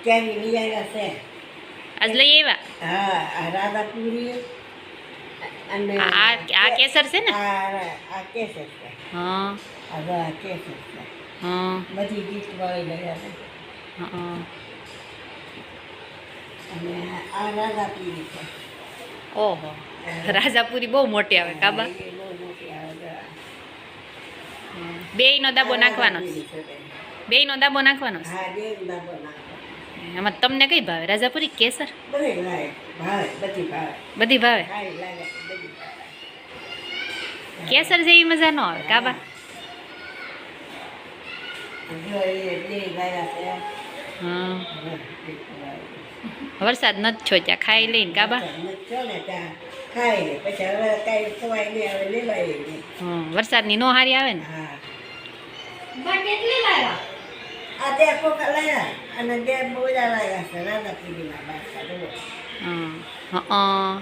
કેરી લઈ આવ્યા છે. આજ લઈ આવ્યા? હા, આ રાધાપુરી અને આ કેસર છે ને? આ કેસર છે. હા, આ કેસર છે. હા, બધી ગીત વાળી લઈ આવે. હા. અને આ રાધાપુરી છે. ઓહો, રાજાપુરી બહુ મોટી આવે કાબા. એ બહુ મોટી આવે. બેયનો દાબો નાખવાનો? બેયનો દાબો નાખવાનો? હા, બે દાબો નાખવાનો. એમાં તમને કઈ ભાવે, રાજાપુરી કેસર? બધી ભાવે, બધી ભાવે. બધી ભાવે. સારી લાગે છે, બધી ભાવે. કેસર જેવી મજા ન આવે કાબા. જો એ બે ગયા છે. હા, વરસાદ નથી છો ત્યાં ખાઈ લઈને કાબા. છો ને ત્યાં ખાઈ લે, પછી હવે કઈ ખવાય નહીં, હવે લેવાય નહીં. વરસાદની નો હારી આવે ને. હા, કેટલી લાવ્યા? આ તે કોકા લાવ્યા અને બે બોજા લાવ્યા છે રાધાપુરીના બાસા. હા,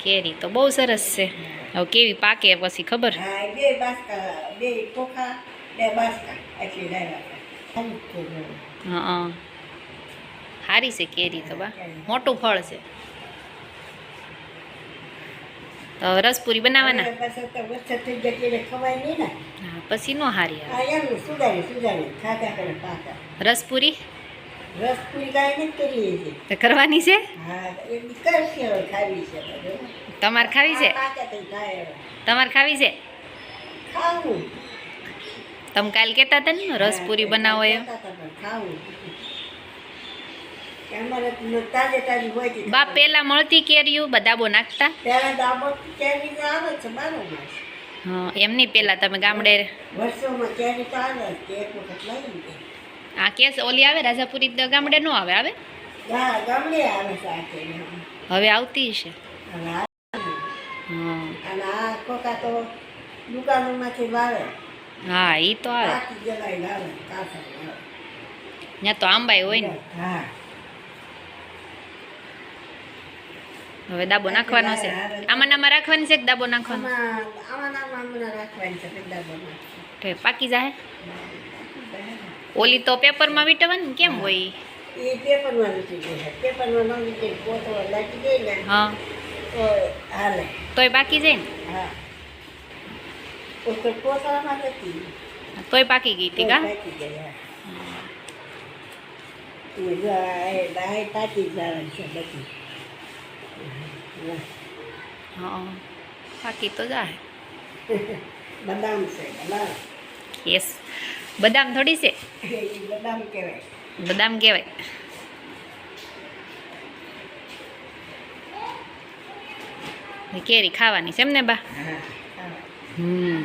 કેરી તો બહુ સરસ છે. હવે કેવી પાકે પછી ખબર. હા, બે બાસકા, બે કોકા, બે બાસકા એટલી લાવ્યા છે. હા, સારી છે કેરી તો બા, મોટું ફળ છે. તો રસપુરી બનાવવાના? પછી તો વરસાદ થઈ જાય એટલે ખવાય નહીં ને. હા, પછી નો હારી આવે. આ એમ સુધારી ખાધા કરે પાકા. રસપુરી રસપુરી કાંઈ નથી કરીએ છીએ. તો કરવાની છે? હા, એ કરશે હવે, ખાવી છે બધું. તમારે ખાવી છે? પાકે તો થાય હવે. તમારે ખાવી છે? ખાવું. તમે કાલ કહેતા હતા ને રસપુરી બનાવો એમ. ખાવું. અમારે તાજે તાજી હોય છે. બા પેલા મળતી કેરીઓ દાબો નાખતા? ત્યારે દાબો કેરી તો આવે છે બારો માસ. હા, એમ નહીં, પેલા તમે ગામડે વર્ષોમાં કેરી તો આવે જ, એક વખત લઈ ગઈ. આ કેસ ઓલી આવે રાજાપુરી તો ગામડે નો આવે? આવે હા, ગામડે આવે છે આ કેરી. હવે આવતી છે. અને હા, આ કોકા તો દુકાનોમાંથી લાવે. હા, ઈ તો આવે. પાકી જલાઈ લાવે, કાસા લાવે. ત્યાં તો આંબાઈ હોય ને. હા, હવે દાબો નાખવાનો છે. આમાં નામાં રાખવાની છે કે દાબો નાખવાનો? આમાં રાખવાની છે દાબો નાખવાનો. તો પાકી જાય. ઓલી તો પેપરમાં વીટવાની કેમ હોય? એ પેપરમાં વીટી જાય. પેપરમાં ન વીટી પોતો લાગી જાય ને. હા, તો હાલે. તોય પાકી જાય ને. હા, પોતામાં નથી. તોય પાકી ગઈ હતી કા? પાકી જાય. એ દાય પાકી જાય છે બધી. હા, પાકી તો જાય. બદામ છે, બદામ. યસ, બદામ થોડી છે. એ બદામ કહેવાય. બદામ કહેવાય. કેરી ખાવાની છે એમ ને બા? હા, હમ.